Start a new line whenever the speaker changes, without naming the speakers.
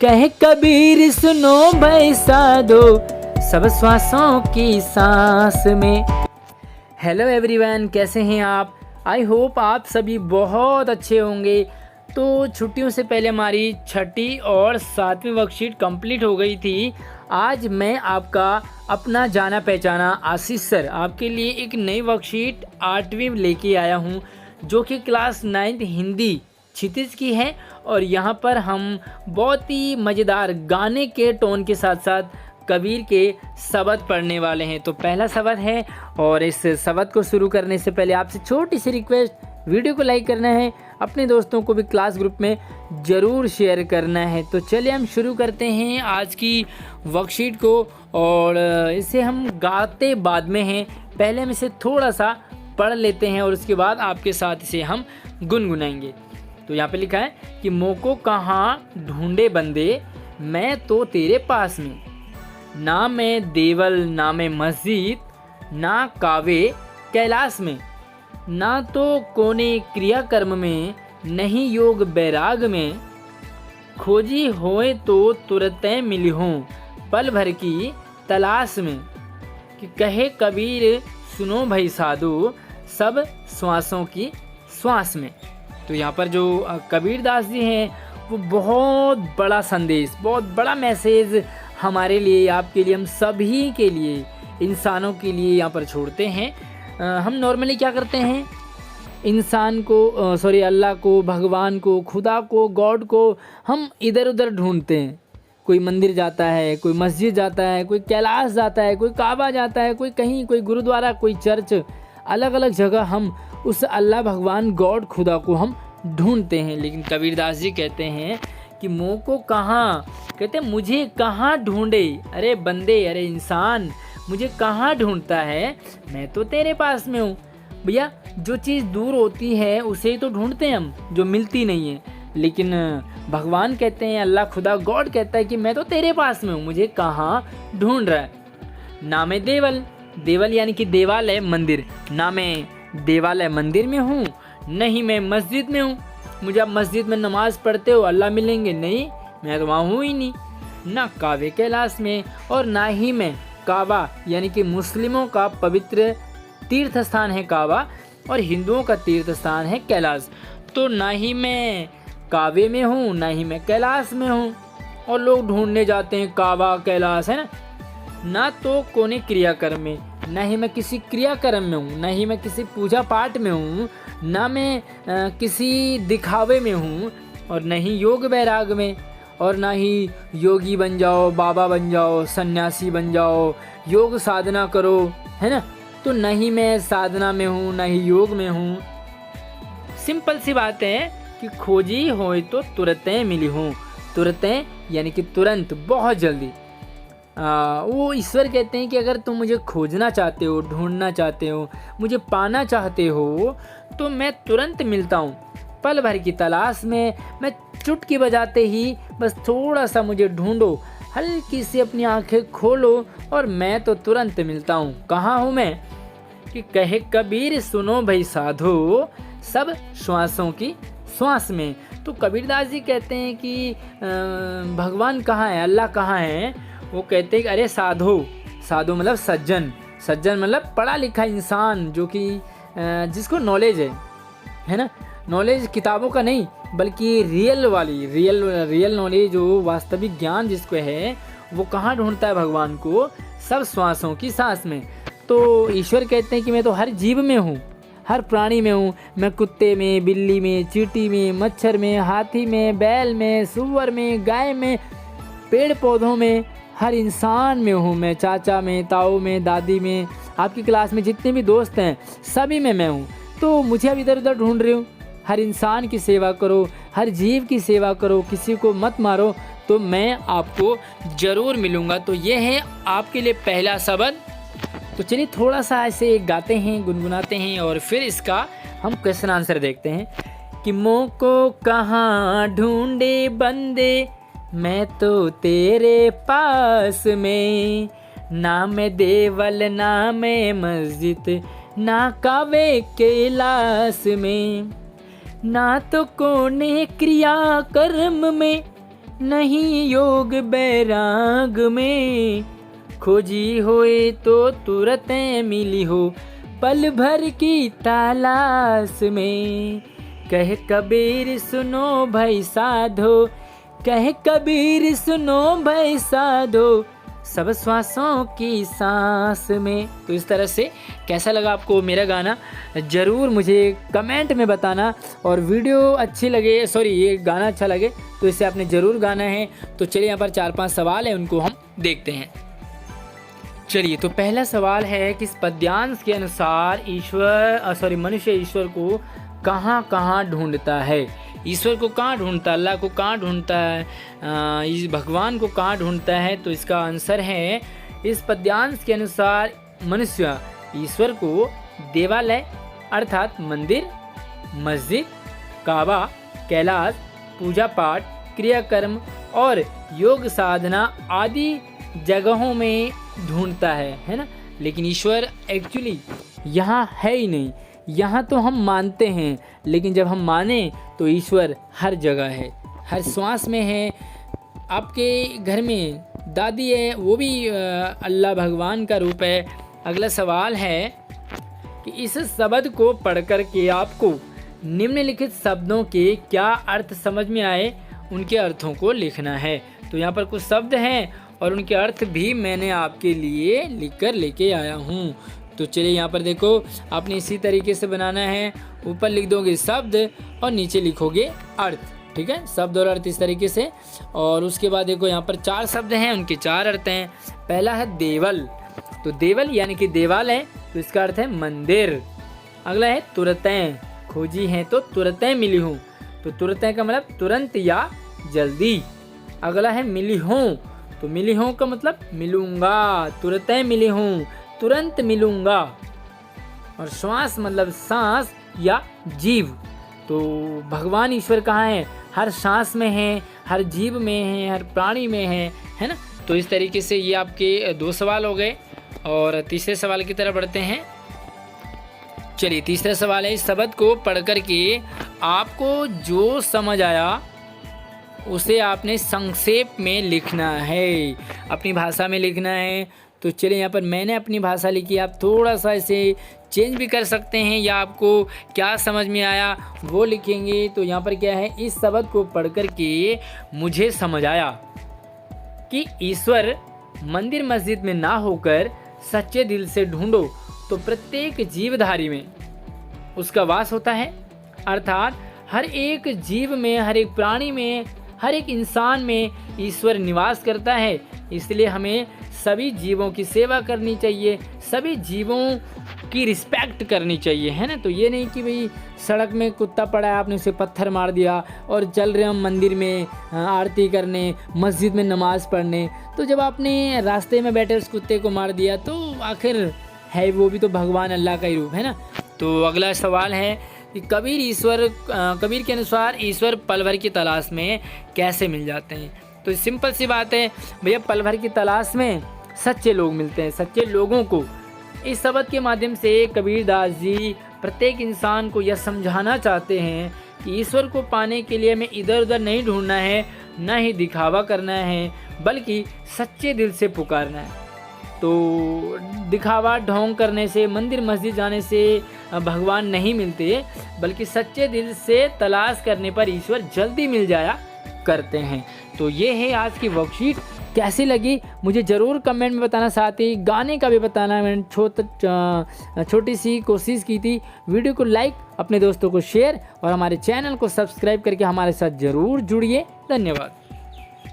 कहे कबीर सुनो भाई साधो सब श्वासों की सांस में। हेलो एवरीवन, कैसे हैं आप? आई होप आप सभी बहुत अच्छे होंगे। तो छुट्टियों से पहले हमारी छठी और 7वीं वर्कशीट कंप्लीट हो गई थी। आज मैं आपका अपना जाना पहचाना आशीष सर आपके लिए एक नई वर्कशीट 8वीं लेके आया हूँ, जो कि क्लास 9th हिंदी क्षितिज की है। और यहाँ पर हम बहुत ही मज़ेदार गाने के टोन के साथ साथ कबीर के शब्द पढ़ने वाले हैं। तो पहला शब्द है, और इस शब्द को शुरू करने से पहले आपसे छोटी सी रिक्वेस्ट, वीडियो को लाइक करना है, अपने दोस्तों को भी क्लास ग्रुप में ज़रूर शेयर करना है। तो चलिए हम शुरू करते हैं आज की वर्कशीट को, और इसे हम गाते बाद में हैं। पहले हम इसे थोड़ा सा पढ़ लेते हैं और उसके बाद आपके साथ इसे हम गुनगुनाएंगे। तो यहाँ पे लिखा है कि मोको कहाँ ढूंढे बंदे, मैं तो तेरे पास में। ना मैं देवल ना मैं मस्जिद, ना कावे कैलाश में। ना तो कोने क्रिया कर्म में, नहीं योग बैराग में। खोजी होए तो तुरतें मिली हों, पल भर की तलाश में। कि कहे कबीर सुनो भाई साधु सब श्वासों की श्वास में। तो यहाँ पर जो कबीर दास जी हैं वो बहुत बड़ा संदेश, बहुत बड़ा मैसेज हमारे लिए, आपके लिए, हम सभी के लिए, इंसानों के लिए यहाँ पर छोड़ते हैं। हम नॉर्मली क्या करते हैं, इंसान को अल्लाह को, भगवान को, खुदा को, गॉड को हम इधर उधर ढूंढते हैं। कोई मंदिर जाता है, कोई मस्जिद जाता है, कोई कैलाश जाता है, कोई काबा जाता है, कोई कहीं, कोई गुरुद्वारा, कोई चर्च, अलग अलग जगह हम उस अल्लाह, भगवान, गॉड, खुदा को हम ढूंढते हैं। लेकिन कबीरदास जी कहते हैं कि मोह को कहाँ, कहते हैं मुझे कहाँ ढूंढे। अरे बंदे, अरे इंसान, मुझे कहाँ ढूंढता है, मैं तो तेरे पास में हूँ। भैया, जो चीज़ दूर होती है उसे ही तो ढूंढते हैं हम, जो मिलती नहीं है। लेकिन भगवान कहते हैं, अल्लाह, खुदा, गॉड कहता है कि मैं तो तेरे पास में हूँ, मुझे कहाँ ढूंढ रहा है। ना मैं देवल, देवल यानी कि देवालय, मंदिर, ना मैं देवालय मंदिर में हूँ, नहीं मैं मस्जिद में हूँ। मुझे आप मस्जिद में नमाज पढ़ते हो अल्लाह मिलेंगे, नहीं, मैं तो वहाँ हूँ ही नहीं। ना कावे कैलाश में, और ना ही मैं काबा यानी कि मुस्लिमों का पवित्र तीर्थ स्थान है काबा, और हिंदुओं का तीर्थ स्थान है कैलाश। तो ना ही मैं कावे में हूँ, ना ही मैं कैलाश में हूँ। और लोग ढूंढने जाते हैं काबा, कैलाश, है ना। ना तो कोने क्रियाकर्म में, ना ही मैं किसी क्रियाकर्म में हूँ, ना ही मैं किसी पूजा पाठ में हूँ, ना मैं किसी दिखावे में हूँ, और ना ही योग बैराग में। और ना ही योगी बन जाओ, बाबा बन जाओ, सन्यासी बन जाओ, योग साधना करो, है ना। तो ना ही मैं साधना में हूँ, ना ही योग में हूँ। सिंपल सी बात है कि खोजी होए तो तुरतें मिली हूँ। तुरतें यानी कि तुरंत, बहुत जल्दी। वो ईश्वर कहते हैं कि अगर तुम मुझे खोजना चाहते हो, ढूंढना चाहते हो, मुझे पाना चाहते हो, तो मैं तुरंत मिलता हूँ। पल भर की तलाश में, मैं चुटकी बजाते ही बस थोड़ा सा मुझे ढूंढो, हल्की सी अपनी आंखें खोलो, और मैं तो तुरंत मिलता हूँ। कहाँ हूँ मैं? कि कहे कबीर सुनो भाई साधो सब श्वासों की श्वास में। तो कबीरदास जी कहते हैं कि भगवान कहाँ है, अल्लाह कहाँ है। वो कहते हैं कि अरे साधो, साधो मतलब सज्जन, सज्जन मतलब पढ़ा लिखा इंसान, जो कि जिसको नॉलेज है ना। नॉलेज किताबों का नहीं, बल्कि रियल वाली, रियल नॉलेज, जो वास्तविक ज्ञान जिसको है, वो कहाँ ढूंढता है भगवान को? सब श्वासों की सांस में। तो ईश्वर कहते हैं कि मैं तो हर जीव में हूँ, हर प्राणी में हूँ। मैं कुत्ते में, बिल्ली में, चींटी में, मच्छर में, हाथी में, बैल में, सूअर में, गाय में, पेड़ पौधों में, हर इंसान में हूँ मैं। चाचा में, ताऊ में, दादी में, आपकी क्लास में जितने भी दोस्त हैं, सभी में मैं हूँ। तो मुझे अब इधर उधर ढूंढ रही हूँ। हर इंसान की सेवा करो, हर जीव की सेवा करो, किसी को मत मारो, तो मैं आपको ज़रूर मिलूँगा। तो ये है आपके लिए पहला शब्द। तो चलिए थोड़ा सा ऐसे गाते हैं, गुनगुनाते हैं, और फिर इसका हम क्वेश्चन आंसर देखते हैं। कि मोह को कहाँ ढूंढे बंदे, मैं तो तेरे पास में। ना मैं देवल ना मैं मस्जिद, ना कावे कैलाश में। ना तो कोने क्रिया कर्म में, नहीं योग बैराग में, खोजी होए तो तुरंत मिली हो पल भर की तलाश में। कहे कबीर सुनो भाई साधो, कहे कबीर सुनो भाई साधो, सब श्वासों की सांस में। तो इस तरह से कैसा लगा आपको मेरा गाना, ज़रूर मुझे कमेंट में बताना। और वीडियो अच्छी लगे, सॉरी ये गाना अच्छा लगे तो इसे आपने ज़रूर गाना है। तो चलिए यहाँ पर 4-5 सवाल हैं, उनको हम देखते हैं। चलिए, तो पहला सवाल है कि इस पद्यांश के अनुसार मनुष्य ईश्वर को कहाँ कहाँ ढूंढता है। ईश्वर को कहाँ ढूंढता है, अल्लाह को कहाँ ढूंढता है, इस भगवान को कहाँ ढूंढता है। तो इसका आंसर है, इस पद्यांश के अनुसार मनुष्य ईश्वर को देवालय अर्थात मंदिर, मस्जिद, काबा, कैलाश, पूजा पाठ, क्रियाकर्म और योग साधना आदि जगहों में ढूंढता है ना। लेकिन ईश्वर एक्चुअली यहाँ है ही नहीं। यहाँ तो हम मानते हैं, लेकिन जब हम माने तो ईश्वर हर जगह है, हर श्वास में है। आपके घर में दादी है, वो भी अल्लाह भगवान का रूप है। अगला सवाल है कि इस शब्द को पढ़कर के आपको निम्नलिखित शब्दों के क्या अर्थ समझ में आए, उनके अर्थों को लिखना है। तो यहाँ पर कुछ शब्द हैं और उनके अर्थ भी मैंने आपके लिए लिखकर लेके आया हूँ। तो चलिए यहाँ पर देखो, आपने इसी तरीके से बनाना है। ऊपर लिख दोगे शब्द और नीचे लिखोगे अर्थ, ठीक है, शब्द और अर्थ इस तरीके से। और उसके बाद देखो यहाँ पर 4 शब्द हैं, उनके 4 अर्थ हैं। पहला है देवल, तो देवल यानी कि देवाल है, तो इसका अर्थ है मंदिर। अगला है तुरतें, खोजी हैं तो तुरतें मिली हूँ, तो तुरतें का मतलब तुरंत या जल्दी। अगला है मिली हूँ, तो मिली हूँ का मतलब मिलूंगा, तुरतें मिली हूँ, तुरंत मिलूंगा। और श्वास मतलब सांस या जीव। तो भगवान ईश्वर कहाँ है, हर सांस में है, हर जीव में है, हर प्राणी में है ना। तो इस तरीके से ये आपके 2 सवाल हो गए। और तीसरे सवाल की तरफ बढ़ते हैं। चलिए, तीसरा सवाल है, इस शब्द को पढ़ कर के आपको जो समझ आया उसे आपने संक्षेप में लिखना है, अपनी भाषा में लिखना है। तो चलिए, यहाँ पर मैंने अपनी भाषा लिखी, आप थोड़ा सा इसे चेंज भी कर सकते हैं, या आपको क्या समझ में आया वो लिखेंगे। तो यहाँ पर क्या है, इस शब्द को पढ़ कर के मुझे समझ आया कि ईश्वर मंदिर मस्जिद में ना होकर सच्चे दिल से ढूंढो तो प्रत्येक जीवधारी में उसका वास होता है। अर्थात हर एक जीव में, हर एक प्राणी में, हर एक इंसान में ईश्वर निवास करता है। इसलिए हमें सभी जीवों की सेवा करनी चाहिए, सभी जीवों की रिस्पेक्ट करनी चाहिए, है ना। तो ये नहीं कि भाई सड़क में कुत्ता पड़ा है, आपने उसे पत्थर मार दिया और चल रहे हम मंदिर में आरती करने, मस्जिद में नमाज़ पढ़ने। तो जब आपने रास्ते में बैठे उस कुत्ते को मार दिया तो आखिर है वो भी तो भगवान अल्लाह का ही रूप है ना। तो अगला सवाल है कि कबीर के अनुसार ईश्वर पल भर की तलाश में कैसे मिल जाते हैं। तो सिंपल सी बात है भैया, पल भर की तलाश में सच्चे लोग मिलते हैं। सच्चे लोगों को इस शब्द के माध्यम से कबीरदास जी प्रत्येक इंसान को यह समझाना चाहते हैं कि ईश्वर को पाने के लिए हमें इधर उधर नहीं ढूंढना है, न ही दिखावा करना है, बल्कि सच्चे दिल से पुकारना है। तो दिखावा ढोंग करने से, मंदिर मस्जिद जाने से भगवान नहीं मिलते, बल्कि सच्चे दिल से तलाश करने पर ईश्वर जल्दी मिल जाया करते हैं। तो ये है आज की वर्कशीट। कैसी लगी मुझे ज़रूर कमेंट में बताना, साथ ही गाने का भी बताना। मैंने छोटी सी कोशिश की थी। वीडियो को लाइक, अपने दोस्तों को शेयर और हमारे चैनल को सब्सक्राइब करके हमारे साथ ज़रूर जुड़िए। धन्यवाद।